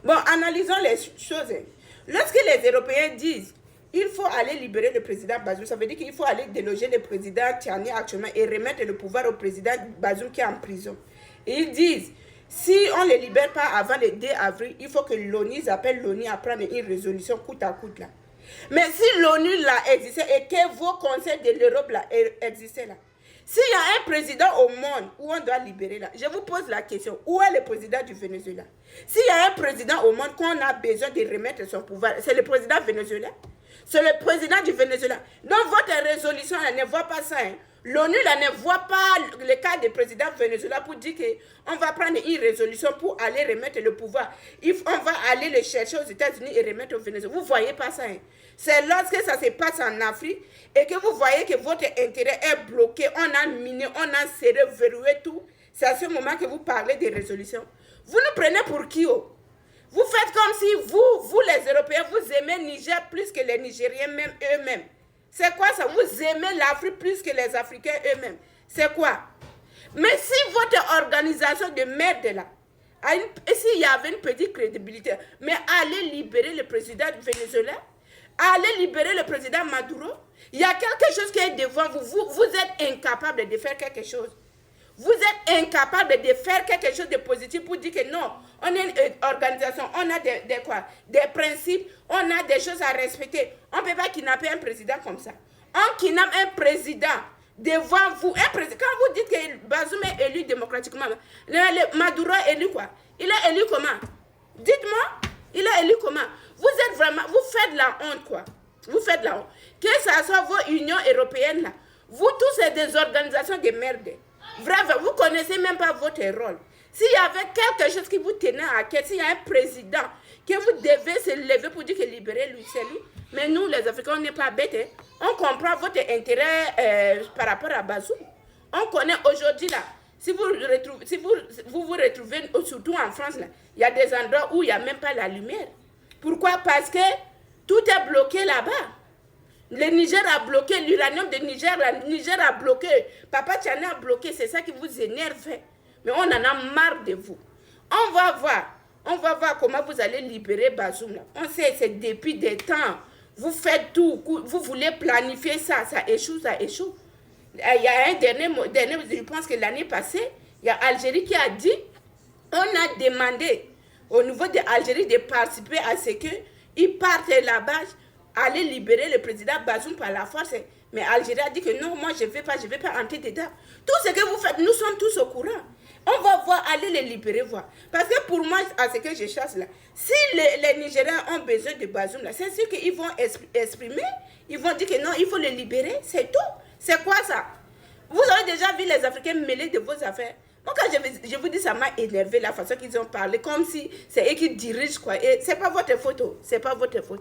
Bon, analysons les choses. Lorsque les Européens disent il faut aller libérer le président Bazoum, ça veut dire qu'il faut aller déloger le président Tiani actuellement et remettre le pouvoir au président Bazoum qui est en prison. Et ils disent, si on ne les libère pas avant le 2 avril, il faut que l'ONU appelle l'ONU à prendre une résolution coûte à coûte là. Mais si l'ONU là existait et que vos conseils de l'Europe là existaient là, s'il y a un président au monde où on doit libérer là, je vous pose la question, où est le président du Venezuela? S'il y a un président au monde qu'on a besoin de remettre son pouvoir, c'est le président vénézuélien. C'est le président du Venezuela. Donc votre résolution là, ne voit pas ça. Hein. L'ONU là ne voit pas le cas du président venezuélien pour dire qu'on va prendre une résolution pour aller remettre le pouvoir. On va aller le chercher aux États-Unis et remettre au Venezuela. Vous ne voyez pas ça. Hein. C'est lorsque ça se passe en Afrique et que vous voyez que votre intérêt est bloqué, on a miné, on a serré, verrouillé tout. C'est à ce moment que vous parlez des résolutions. Vous nous prenez pour qui? Oh? Vous faites comme si vous les Européens, vous aimez Niger plus que les Nigériens même eux-mêmes. C'est quoi ça? Vous aimez l'Afrique plus que les Africains eux-mêmes. C'est quoi? Mais si votre organisation de merde là, s'il y avait une petite crédibilité, mais allez libérer le président vénézuélien, allez libérer le président Maduro, il y a quelque chose qui est devant vous. Vous êtes incapable de faire quelque chose. Vous êtes incapable de faire quelque chose de positif pour dire que non, on est une organisation, on a des principes, on a des choses à respecter. On ne peut pas kidnapper un président comme ça. On kidnappe un président devant vous. Un président, quand vous dites que Bazoum est élu démocratiquement, Maduro est élu quoi? Il est élu comment? Dites-moi, il est élu comment? Vous êtes vraiment, vous faites la honte quoi. Vous faites la honte. Que ce soit vos unions européennes là, vous tous c'est des organisations de merde. Bref, vous ne connaissez même pas votre rôle. S'il y avait quelque chose qui vous tenait à cœur, s'il y a un président que vous devez se lever pour dire que libérer lui, c'est lui. Mais nous, les Africains, on n'est pas bêtes. Hein. On comprend votre intérêt par rapport à Bazoum. On connaît aujourd'hui là. Si vous vous retrouvez, surtout en France, là, il y a des endroits où il n'y a même pas la lumière. Pourquoi? Parce que tout est bloqué là-bas. Le Niger a bloqué, l'uranium de Niger, le Niger a bloqué, Papa Tchani a bloqué, c'est ça qui vous énerve. Mais on en a marre de vous. On va voir comment vous allez libérer Bazoum. On sait, c'est depuis des temps. Vous faites tout, vous voulez planifier ça, ça échoue. Il y a un dernier, je pense que l'année passée, il y a Algérie qui a dit, on a demandé au niveau de l'Algérie de participer à ce qu'ils partent là-bas, aller libérer le président Bazoum par la force. Mais Algérie a dit que non, moi je ne vais pas entrer dedans. Tout ce que vous faites, nous sommes tous au courant. On va voir, aller les libérer, voir. Parce que pour moi, à ce que je chasse là, si les Nigériens ont besoin de Bazoum là, c'est sûr qu'ils vont exprimer, ils vont dire que non, il faut le libérer, c'est tout. C'est quoi ça? Vous avez déjà vu les Africains mêler de vos affaires. Moi, quand je vous dis, ça m'a énervé la façon qu'ils ont parlé, comme si c'est eux qui dirigent quoi. Et c'est pas votre faute, c'est pas votre faute.